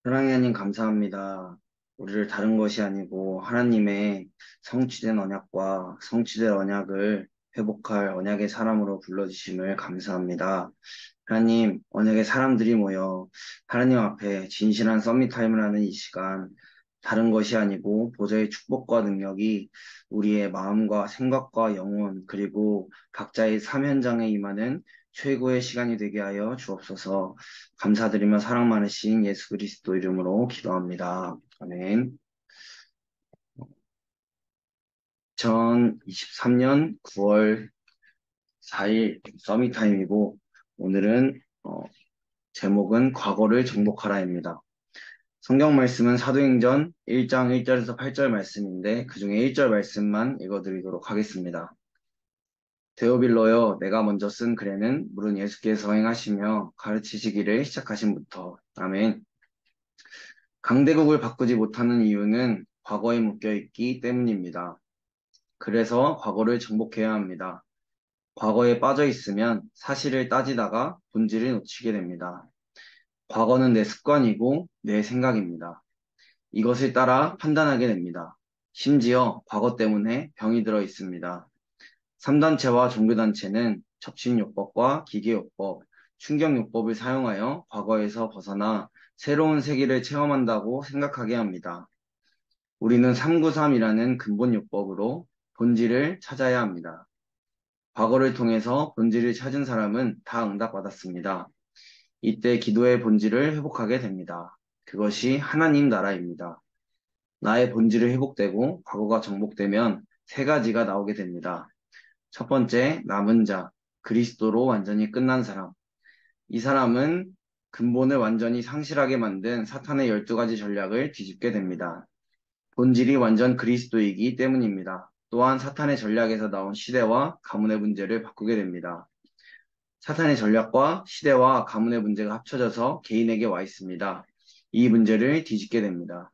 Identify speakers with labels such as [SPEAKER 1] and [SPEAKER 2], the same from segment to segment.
[SPEAKER 1] 사랑의 하나님 감사합니다. 우리를 다른 것이 아니고 하나님의 성취된 언약과 성취된 언약을 회복할 언약의 사람으로 불러주심을 감사합니다. 하나님, 언약의 사람들이 모여 하나님 앞에 진실한 서밋타임을 하는 이 시간, 다른 것이 아니고 보좌의 축복과 능력이 우리의 마음과 생각과 영혼, 그리고 각자의 삶 현장에 임하는 최고의 시간이 되게 하여 주옵소서. 감사드리며 사랑 많으신 예수 그리스도 이름으로 기도합니다. 아멘. 2023년 9월 4일 서밋타임이고 오늘은 제목은 과거를 정복하라입니다. 성경 말씀은 사도행전 1장 1절에서 8절 말씀인데 그중에 1절 말씀만 읽어드리도록 하겠습니다. 데오빌로여, 내가 먼저 쓴 글에는 물은 예수께서 행하시며 가르치시기를 시작하신부터. 아멘. 강대국을 바꾸지 못하는 이유는 과거에 묶여있기 때문입니다. 그래서 과거를 정복해야 합니다. 과거에 빠져 있으면 사실을 따지다가 본질을 놓치게 됩니다. 과거는 내 습관이고 내 생각입니다. 이것을 따라 판단하게 됩니다. 심지어 과거 때문에 병이 들어 있습니다. 3단체와 종교단체는 접신요법과 기계요법, 충격요법을 사용하여 과거에서 벗어나 새로운 세계를 체험한다고 생각하게 합니다. 우리는 393이라는 근본요법으로 본질을 찾아야 합니다. 과거를 통해서 본질을 찾은 사람은 다 응답받았습니다. 이때 기도의 본질을 회복하게 됩니다. 그것이 하나님 나라입니다. 나의 본질이 회복되고 과거가 정복되면 세 가지가 나오게 됩니다. 첫 번째, 남은 자, 그리스도로 완전히 끝난 사람. 이 사람은 근본을 완전히 상실하게 만든 사탄의 12가지 전략을 뒤집게 됩니다. 본질이 완전 그리스도이기 때문입니다. 또한 사탄의 전략에서 나온 시대와 가문의 문제를 바꾸게 됩니다. 사탄의 전략과 시대와 가문의 문제가 합쳐져서 개인에게 와 있습니다. 이 문제를 뒤집게 됩니다.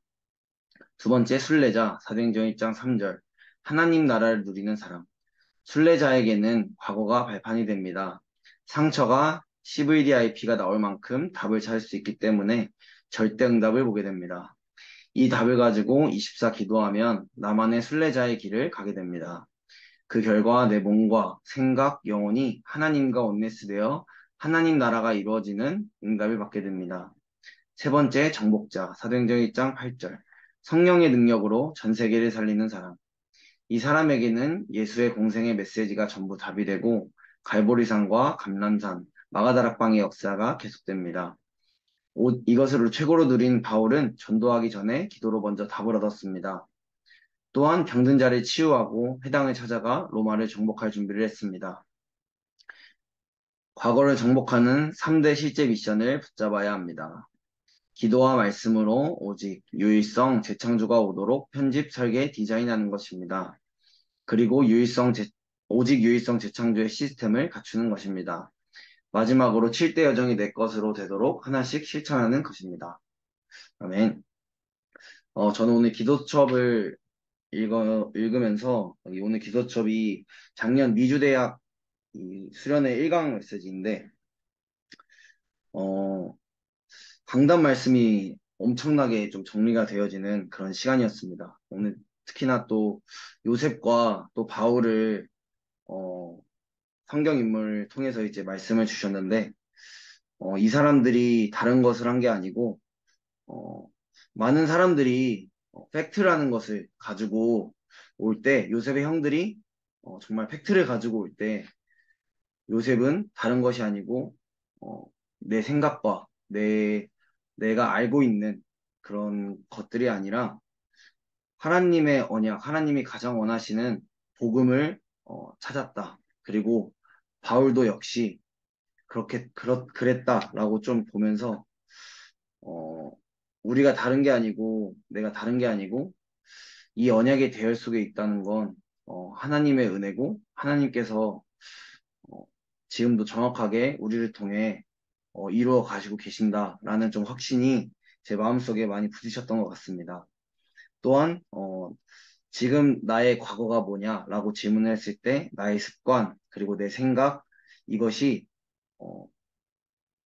[SPEAKER 1] 두 번째, 순례자, 사도행전 1장 3절. 하나님 나라를 누리는 사람. 순례자에게는 과거가 발판이 됩니다. 상처가 CVDIP가 나올 만큼 답을 찾을 수 있기 때문에 절대 응답을 보게 됩니다. 이 답을 가지고 24 기도하면 나만의 순례자의 길을 가게 됩니다. 그 결과 내 몸과 생각, 영혼이 하나님과 온네스되어 하나님 나라가 이루어지는 응답을 받게 됩니다. 세 번째, 정복자, 사도행전 1장 8절. 성령의 능력으로 전 세계를 살리는 사람. 이 사람에게는 예수의 공생의 메시지가 전부 답이 되고 갈보리산과 감람산, 마가다락방의 역사가 계속됩니다. 이것을 최고로 누린 바울은 전도하기 전에 기도로 먼저 답을 얻었습니다. 또한 병든 자를 치유하고 회당을 찾아가 로마를 정복할 준비를 했습니다. 과거를 정복하는 3대 실제 미션을 붙잡아야 합니다. 기도와 말씀으로 오직 유일성 재창조가 오도록 편집, 설계, 디자인하는 것입니다. 그리고 오직 유일성 재창조의 시스템을 갖추는 것입니다. 마지막으로 7대 여정이 내 것으로 되도록 하나씩 실천하는 것입니다. 아멘. 저는 오늘 기도첩을 읽으면서 이 오늘 기도첩이 작년 미주대학 이 수련회 1강 메시지인데 어, 강단 말씀이 엄청나게 좀 정리가 되어지는 그런 시간이었습니다. 오늘 특히나 또 요셉과 또 바울을 어, 성경 인물을 통해서 이제 말씀을 주셨는데 이 사람들이 다른 것을 한 게 아니고 어, 많은 사람들이 팩트라는 것을 가지고 올 때 요셉의 형들이 정말 팩트를 가지고 올 때 요셉은 다른 것이 아니고 어, 내 생각과 내가 알고 있는 그런 것들이 아니라 하나님의 언약, 하나님이 가장 원하시는 복음을 찾았다. 그리고 바울도 역시 그랬다라고 좀 보면서 어, 우리가 다른 게 아니고 내가 다른 게 아니고 이 언약의 대열 속에 있다는 건 하나님의 은혜고 하나님께서 어, 지금도 정확하게 우리를 통해 이루어 가시고 계신다라는 좀 확신이 제 마음속에 많이 부딪혔던 것 같습니다. 또한 지금 나의 과거가 뭐냐라고 질문을 했을 때 나의 습관 그리고 내 생각 이것이 어,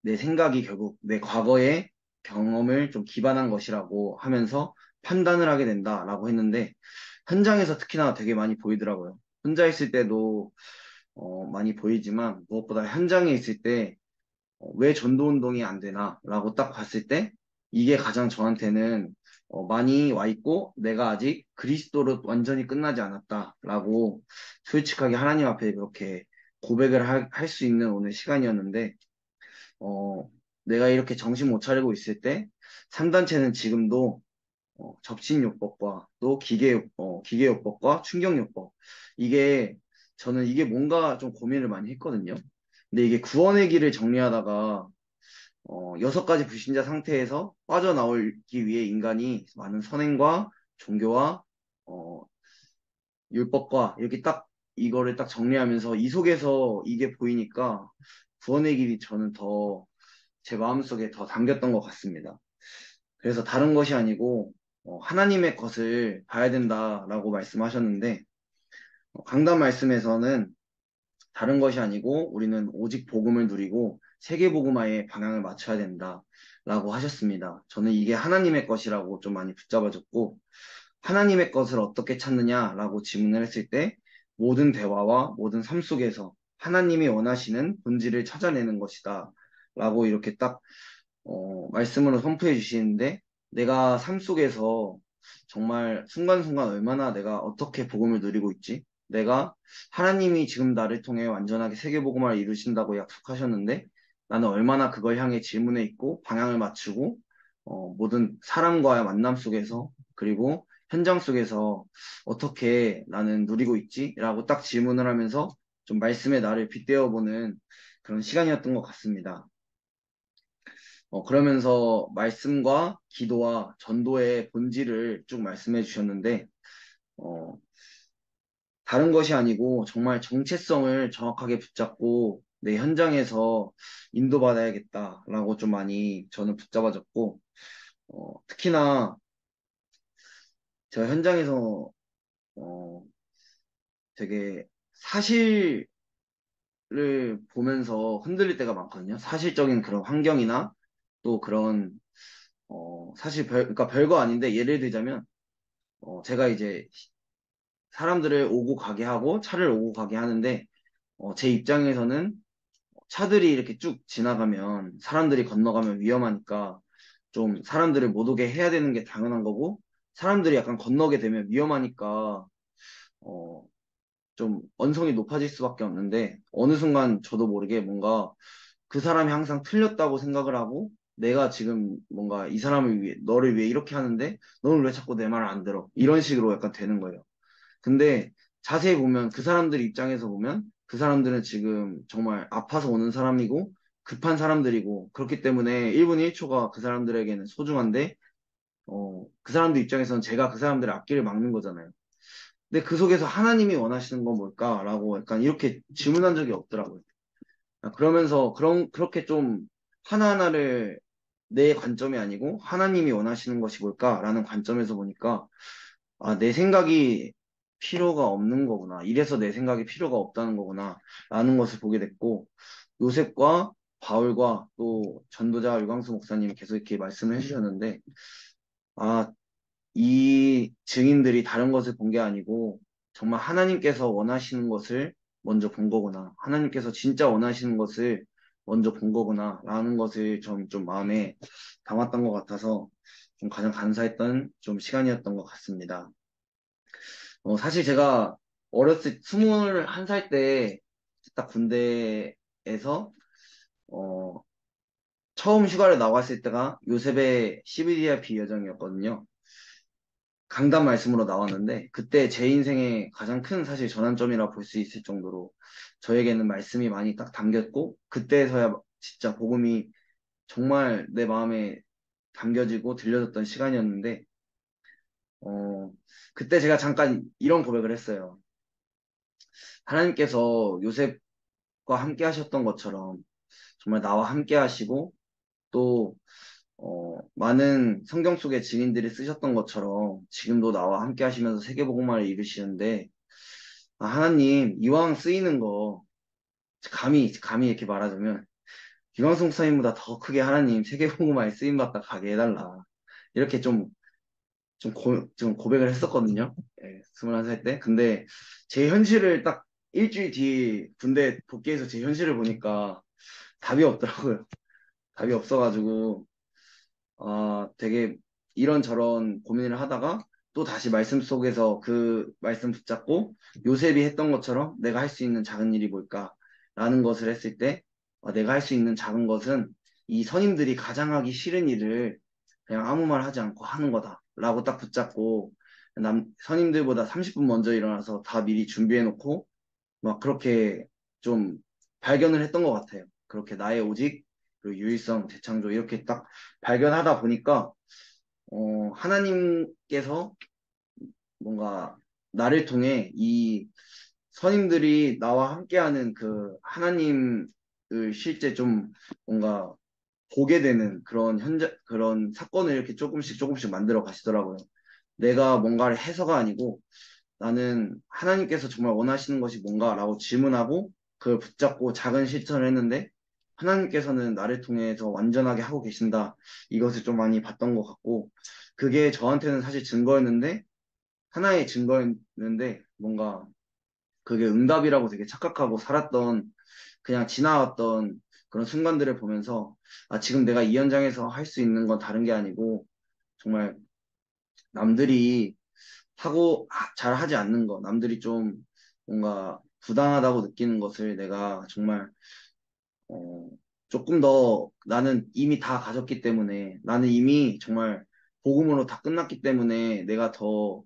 [SPEAKER 1] 내 생각이 결국 내 과거의 경험을 좀 기반한 것이라고 하면서 판단을 하게 된다라고 했는데 현장에서 특히나 되게 많이 보이더라고요. 혼자 있을 때도 많이 보이지만 무엇보다 현장에 있을 때 왜 전도 운동이 안 되나라고 딱 봤을 때 이게 가장 저한테는 많이 와 있고 내가 아직 그리스도로 완전히 끝나지 않았다라고 솔직하게 하나님 앞에 그렇게 고백을 할 수 있는 오늘 시간이었는데 어, 내가 이렇게 정신 못 차리고 있을 때 3단체는 지금도 접신요법과 또 기계요법과 충격요법 이게 저는 이게 뭔가 좀 고민을 많이 했거든요. 근데 이게 구원의 길을 정리하다가 6가지 불신자 상태에서 빠져나오기 위해 인간이 많은 선행과 종교와 어, 율법과 이렇게 딱 이거를 딱 정리하면서 이 속에서 이게 보이니까 구원의 길이 저는 더 제 마음속에 더 담겼던 것 같습니다. 그래서 다른 것이 아니고 하나님의 것을 봐야 된다라고 말씀하셨는데 강단 말씀에서는 다른 것이 아니고 우리는 오직 복음을 누리고 세계 복음화에 방향을 맞춰야 된다라고 하셨습니다. 저는 이게 하나님의 것이라고 좀 많이 붙잡아줬고 하나님의 것을 어떻게 찾느냐라고 질문을 했을 때 모든 대화와 모든 삶 속에서 하나님이 원하시는 본질을 찾아내는 것이다. 라고 이렇게 딱 말씀으로 선포해 주시는데 내가 삶 속에서 정말 순간순간 얼마나 내가 어떻게 복음을 누리고 있지? 내가 하나님이 지금 나를 통해 완전하게 세계복음화를 이루신다고 약속하셨는데 나는 얼마나 그걸 향해 질문해 있고 방향을 맞추고 모든 사람과의 만남 속에서 그리고 현장 속에서 어떻게 나는 누리고 있지? 라고 딱 질문을 하면서 좀 말씀에 나를 빗대어 보는 그런 시간이었던 것 같습니다. 그러면서 말씀과 기도와 전도의 본질을 쭉 말씀해 주셨는데, 어, 다른 것이 아니고 정말 정체성을 정확하게 붙잡고 내 현장에서 인도받아야겠다라고 좀 많이 저는 붙잡아졌고, 특히나 제가 현장에서 어, 되게 사실을 보면서 흔들릴 때가 많거든요. 사실적인 그런 환경이나 또 그런 사실 그러니까 별거 아닌데 예를 들자면 제가 이제 사람들을 오고 가게 하고 차를 오고 가게 하는데 제 입장에서는 차들이 이렇게 쭉 지나가면 사람들이 건너가면 위험하니까 좀 사람들을 못 오게 해야 되는 게 당연한 거고 사람들이 약간 건너게 되면 위험하니까 어, 좀 언성이 높아질 수밖에 없는데 어느 순간 저도 모르게 뭔가 그 사람이 항상 틀렸다고 생각을 하고 내가 지금 뭔가 이 사람을 위해 너를 위해 이렇게 하는데 너는 왜 자꾸 내 말을 안 들어 이런 식으로 약간 되는 거예요. 근데 자세히 보면 그 사람들 입장에서 보면 그 사람들은 지금 정말 아파서 오는 사람이고 급한 사람들이고 그렇기 때문에 1분 1초가 그 사람들에게는 소중한데 그 사람들 입장에서는 제가 그 사람들의 앞길을 막는 거잖아요. 근데 그 속에서 하나님이 원하시는 건 뭘까라고 약간 이렇게 질문한 적이 없더라고요. 그러면서 그렇게 좀 하나하나를 내 관점이 아니고 하나님이 원하시는 것이 뭘까라는 관점에서 보니까 내 생각이 필요가 없는 거구나. 이래서 내 생각이 필요가 없다는 거구나. 라는 것을 보게 됐고, 요셉과 바울과 또 전도자 유광수 목사님이 계속 이렇게 말씀을 해주셨는데, 아, 이 증인들이 다른 것을 본 게 아니고, 정말 하나님께서 원하시는 것을 먼저 본 거구나. 하나님께서 진짜 원하시는 것을 먼저 본 거구나. 라는 것을 좀 마음에 담았던 것 같아서, 좀 가장 감사했던 좀 시간이었던 것 같습니다. 사실 제가 어렸을 21살 때 딱 군대에서 어, 처음 휴가를 나왔을 때가 요셉의 시베리아 비여정이었거든요. 강단 말씀으로 나왔는데 그때 제 인생의 가장 큰 사실 전환점이라 볼 수 있을 정도로 저에게는 말씀이 많이 딱 담겼고 그때서야 진짜 복음이 정말 내 마음에 담겨지고 들려졌던 시간이었는데 어, 그때 제가 잠깐 이런 고백을 했어요. 하나님께서 요셉과 함께 하셨던 것처럼 정말 나와 함께 하시고 또 많은 성경 속의 증인들이 쓰셨던 것처럼 지금도 나와 함께 하시면서 세계복음화를 이루시는데 하나님 이왕 쓰이는 거 감히 이렇게 말하자면 김광석 목사님보다 더 크게 하나님 세계복음화에 쓰임받다 가게 해달라. 이렇게 좀 고백을 했었거든요. 예, 21살 때. 근데 제 현실을 딱 일주일 뒤에 군대 복귀해서 제 현실을 보니까 답이 없더라고요. 답이 없어가지고, 되게 이런저런 고민을 하다가 또 다시 말씀 속에서 그 말씀 붙잡고 요셉이 했던 것처럼 내가 할 수 있는 작은 일이 뭘까? 라는 것을 했을 때, 내가 할 수 있는 작은 것은 이 선임들이 가장 하기 싫은 일을 그냥 아무 말 하지 않고 하는 거다. 라고 딱 붙잡고 선임들보다 30분 먼저 일어나서 다 미리 준비해 놓고 막 그렇게 좀 발견을 했던 것 같아요. 그렇게 나의 오직, 그리고 유일성, 재창조 이렇게 딱 발견하다 보니까 하나님께서 뭔가 나를 통해 이 선임들이 나와 함께하는 그 하나님을 실제 좀 뭔가 보게 되는 그런 사건을 이렇게 조금씩 조금씩 만들어 가시더라고요. 내가 뭔가를 해서가 아니고 나는 하나님께서 정말 원하시는 것이 뭔가라고 질문하고 그걸 붙잡고 작은 실천을 했는데 하나님께서는 나를 통해서 완전하게 하고 계신다. 이것을 좀 많이 봤던 것 같고 그게 저한테는 사실 증거였는데 하나의 증거였는데 뭔가 그게 응답이라고 되게 착각하고 살았던 그냥 지나왔던 그런 순간들을 보면서 지금 내가 이 현장에서 할 수 있는 건 다른 게 아니고 정말 남들이 잘 하지 않는 거, 남들이 좀 뭔가 부당하다고 느끼는 것을 내가 정말, 어, 조금 더 나는 이미 다 가졌기 때문에 나는 이미 정말 복음으로 다 끝났기 때문에 내가 더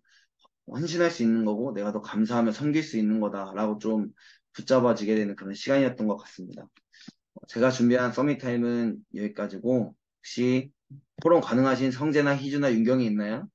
[SPEAKER 1] 헌신할 수 있는 거고 내가 더 감사하며 섬길 수 있는 거다라고 좀 붙잡아지게 되는 그런 시간이었던 것 같습니다. 제가 준비한 서밋 타임은 여기까지고 혹시 토론 가능하신 성재나 희주나 윤경이 있나요?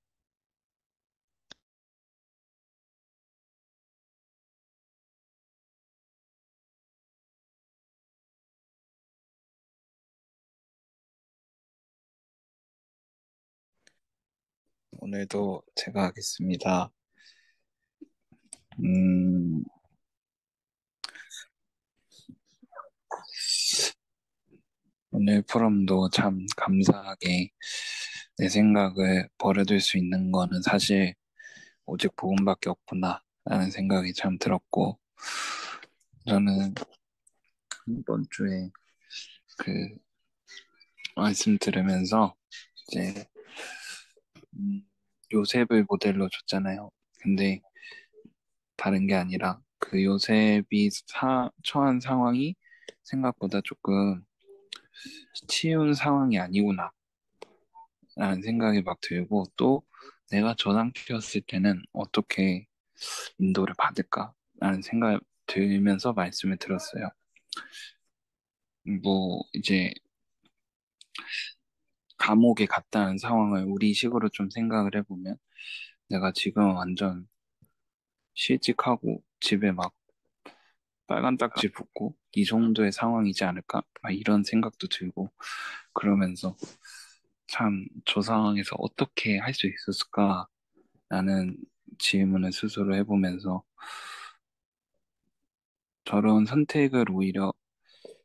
[SPEAKER 2] 오늘도 제가 하겠습니다. 음, 오늘 포럼도 참 감사하게 내 생각을 버려둘 수 있는 거는 사실 오직 복음밖에 없구나 라는 생각이 참 들었고, 저는 이번 주에 그 말씀 들으면서 이제 음, 요셉을 모델로 줬잖아요. 근데 다른 게 아니라 그 요셉이 처한 상황이 생각보다 조금 쉬운 상황이 아니구나 라는 생각이 막 들고, 또 내가 저 상태였을 때는 어떻게 인도를 받을까 라는 생각이 들면서 말씀을 들었어요. 뭐 이제 감옥에 갔다는 상황을 우리식으로 좀 생각을 해보면, 내가 지금 완전 실직하고 집에 막 빨간 딱지 붙고 이 정도의 상황이지 않을까? 막 이런 생각도 들고, 그러면서 참 저 상황에서 어떻게 할 수 있었을까? 라는 질문을 스스로 해보면서, 저런 선택을 오히려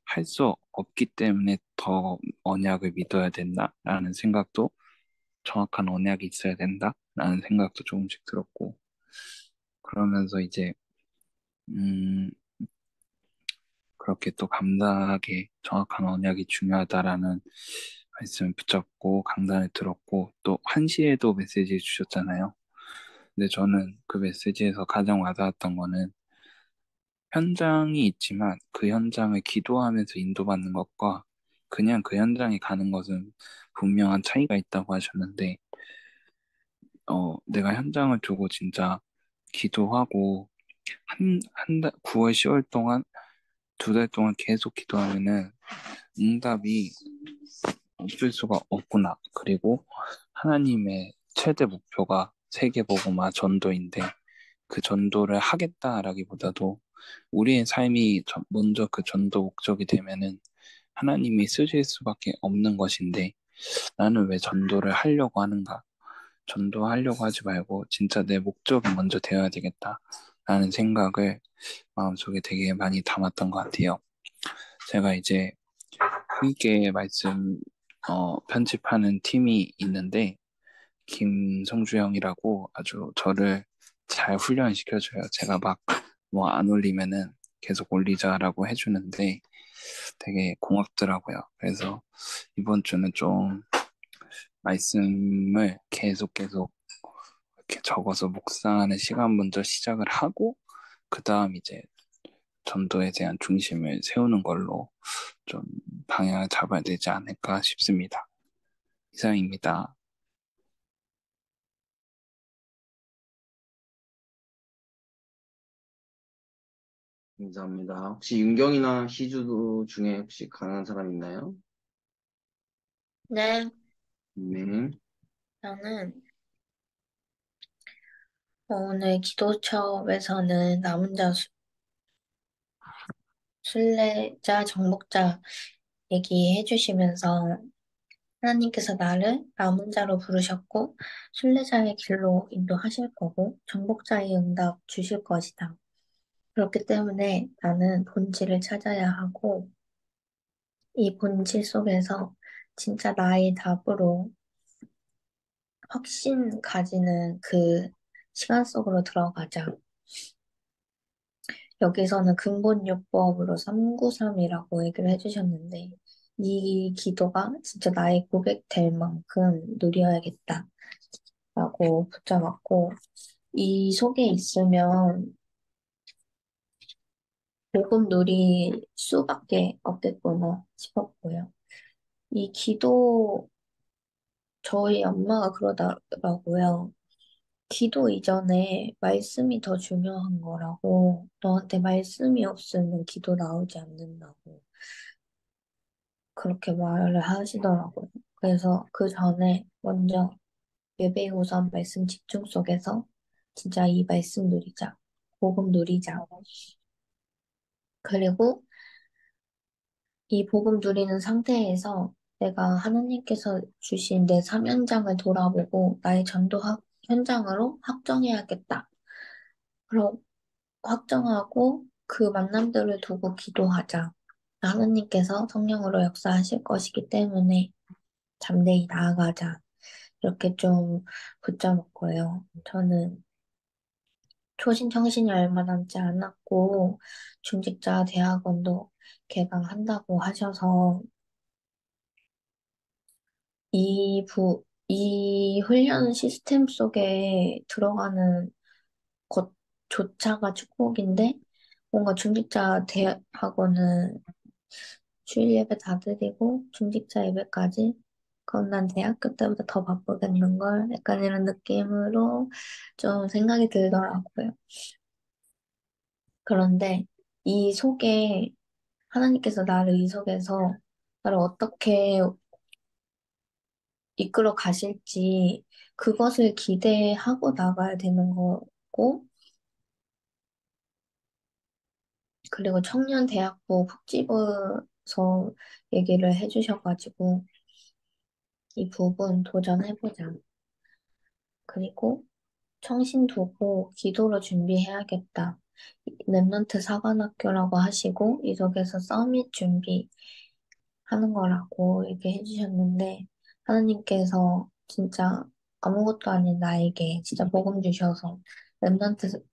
[SPEAKER 2] 할 수 없기 때문에 더 언약을 믿어야 된다라는 생각도, 정확한 언약이 있어야 된다라는 생각도 조금씩 들었고, 그러면서 이제 음 그렇게 또 감사하게 정확한 언약이 중요하다라는 말씀을 붙잡고 강단을 들었고, 또 1시에도 메시지 주셨잖아요. 근데 저는 그 메시지에서 가장 와닿았던 거는, 현장이 있지만 그 현장을 기도하면서 인도받는 것과 그냥 그 현장에 가는 것은 분명한 차이가 있다고 하셨는데, 내가 현장을 두고 진짜 기도하고 한 달, 9월, 10월 동안 2달 동안 계속 기도하면은 응답이 없을 수가 없구나. 그리고 하나님의 최대 목표가 세계복음화 전도인데, 그 전도를 하겠다라기보다도 우리의 삶이 먼저 그 전도 목적이 되면은 하나님이 쓰실 수밖에 없는 것인데, 나는 왜 전도를 하려고 하는가? 전도하려고 하지 말고 진짜 내 목적이 먼저 되어야 되겠다라는 생각을 마음속에 되게 많이 담았던 것 같아요. 제가 이제 이게 말씀 편집하는 팀이 있는데 김성주 형이라고 아주 저를 잘 훈련시켜줘요. 제가 막 뭐 안 올리면은 계속 올리자라고 해주는데 되게 고맙더라고요. 그래서 이번 주는 좀 말씀을 계속 이렇게 적어서 묵상하는 시간 먼저 시작을 하고 그 다음 이제 전도에 대한 중심을 세우는 걸로 좀 방향을 잡아야 되지 않을까 싶습니다. 이상입니다.
[SPEAKER 1] 감사합니다. 혹시 윤경이나 희주 중에 혹시 가능한 사람 있나요?
[SPEAKER 3] 네,
[SPEAKER 1] 네.
[SPEAKER 3] 저는 오늘 기도처에서는 남은 자, 순례자, 정복자 얘기해 주시면서 하나님께서 나를 남은 자로 부르셨고 순례자의 길로 인도하실 거고 정복자의 응답 주실 것이다. 그렇기 때문에 나는 본질을 찾아야 하고 이 본질 속에서 진짜 나의 답으로 확신 가지는 그 시간 속으로 들어가자. 여기서는 근본요법으로 393이라고 얘기를 해주셨는데, 이 기도가 진짜 나의 고백 될 만큼 누려야겠다라고 붙잡았고, 이 속에 있으면 복음 누릴 수밖에 없겠구나 싶었고요. 이 기도, 저희 엄마가 그러더라고요. 기도 이전에 말씀이 더 중요한 거라고, 너한테 말씀이 없으면 기도 나오지 않는다고. 그렇게 말을 하시더라고요. 그래서 그 전에 먼저 예배 우선 말씀 집중 속에서 진짜 이 말씀 누리자. 복음 누리자. 그리고 이 복음 누리는 상태에서 내가 하나님께서 주신 내 사명장을 돌아보고 나의 현장으로 확정해야겠다. 그럼 확정하고 그 만남들을 두고 기도하자. 하나님께서 성령으로 역사하실 것이기 때문에 담대히 나아가자. 이렇게 좀 붙잡았고요. 저는 초신 청신이 얼마 남지 않았고 중직자 대학원도 개강한다고 하셔서 이 훈련 시스템 속에 들어가는 것조차가 축복인데 뭔가 중직자 대학원은 주일 예배 다 드리고 중직자 예배까지 그럼 난 대학교 때보다 더 바쁘겠는걸? 약간 이런 느낌으로 좀 생각이 들더라고요. 그런데 이 속에 하나님께서 나를 이 속에서 나를 어떻게 이끌어 가실지 그것을 기대하고 나가야 되는 거고 그리고 청년대학부 복지부에서 얘기를 해주셔가지고 이 부분 도전해보자. 그리고 청신 두고 기도로 준비해야겠다. 랩넌트 사관학교라고 하시고 이 속에서 서밋 준비하는 거라고 얘기해 주셨는데 하나님께서 진짜 아무것도 아닌 나에게 진짜 복음 주셔서 랩넌트와의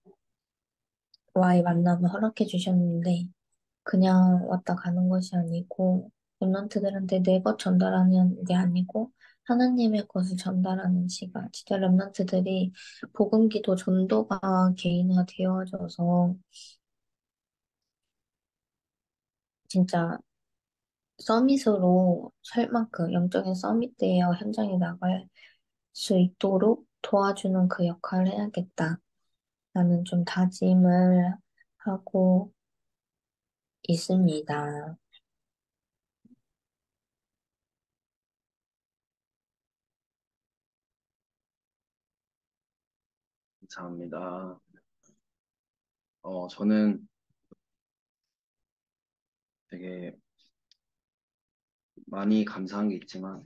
[SPEAKER 3] 만남을 허락해 주셨는데 그냥 왔다 가는 것이 아니고 랩런트들한테 내 것 전달하는 게 아니고 하나님의 것을 전달하는 시간. 진짜 랩런트들이 복음기도 전도가 개인화되어져서 진짜 서밋으로 살 만큼 영적인 서밋 되어 현장에 나갈 수 있도록 도와주는 그 역할을 해야겠다. 나는 좀 다짐을 하고 있습니다.
[SPEAKER 1] 감사합니다. 저는 되게 많이 감사한 게 있지만,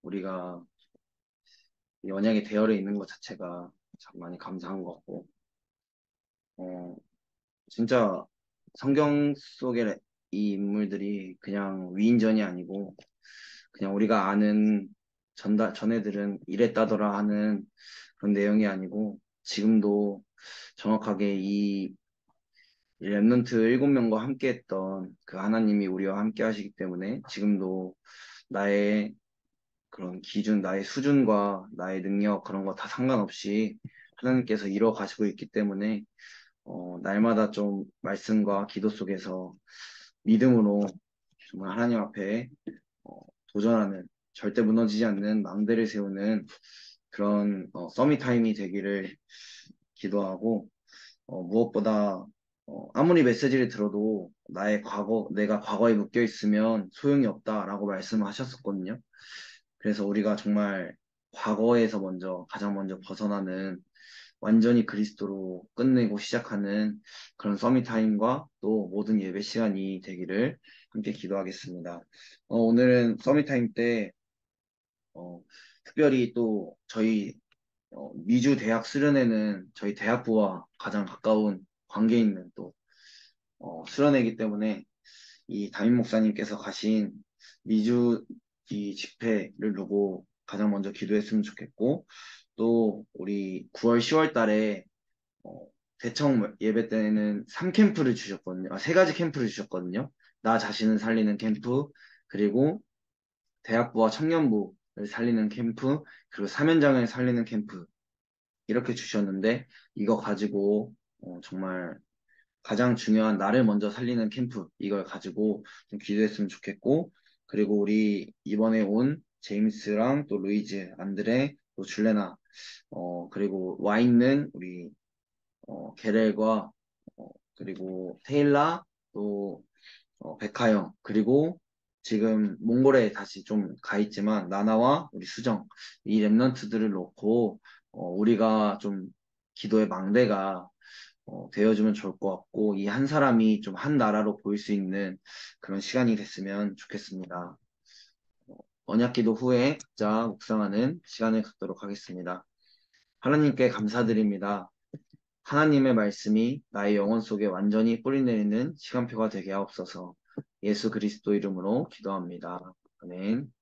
[SPEAKER 1] 우리가 이 언약의 대열에 있는 것 자체가 참 많이 감사한 것 같고, 어, 진짜 성경 속에 이 인물들이 그냥 위인전이 아니고 그냥 우리가 아는 전애들은 이랬다더라 하는 그런 내용이 아니고 지금도 정확하게 이 렘넌트 7명과 함께했던 그 하나님이 우리와 함께 하시기 때문에 지금도 나의 그런 기준, 나의 수준과 나의 능력 그런 거 다 상관없이 하나님께서 이뤄 가시고 있기 때문에 날마다 좀 말씀과 기도 속에서 믿음으로 정말 하나님 앞에 어, 도전하는 절대 무너지지 않는 망대를 세우는 그런 서밋 타임이 되기를 기도하고 무엇보다 아무리 메시지를 들어도 내가 과거에 묶여 있으면 소용이 없다라고 말씀하셨었거든요. 그래서 우리가 정말 과거에서 가장 먼저 벗어나는 완전히 그리스도로 끝내고 시작하는 그런 서밋 타임과 또 모든 예배 시간이 되기를 함께 기도하겠습니다. 오늘은 서밋 타임 때 특별히 또 저희 미주 대학 수련회는 저희 대학부와 가장 가까운 관계 있는 또 수련회이기 때문에 이 담임 목사님께서 가신 미주 이 집회를 두고 가장 먼저 기도했으면 좋겠고 또 우리 9월 10월 달에 어, 대청 예배 때는 3캠프를 주셨거든요. 아, 3가지 캠프를 주셨거든요. 나 자신을 살리는 캠프, 그리고 대학부와 청년부를 살리는 캠프, 그리고 사면장을 살리는 캠프 이렇게 주셨는데 이거 가지고 정말 가장 중요한 나를 먼저 살리는 캠프 이걸 가지고 좀 기도했으면 좋겠고 그리고 우리 이번에 온 제임스랑 또 루이즈, 안드레, 또 줄레나 그리고 와 있는 우리 게렐과 그리고 테일라 또 백하영 그리고 지금 몽골에 다시 좀 가 있지만 나나와 우리 수정 이 랩런트들을 놓고 우리가 좀 기도의 망대가 되어주면 좋을 것 같고 이 한 사람이 좀 한 나라로 보일 수 있는 그런 시간이 됐으면 좋겠습니다. 언약기도 후에 각자 묵상하는 시간을 갖도록 하겠습니다. 하나님께 감사드립니다. 하나님의 말씀이 나의 영혼 속에 완전히 뿌리내리는 시간표가 되게 하옵소서. 예수 그리스도 이름으로 기도합니다. 아멘.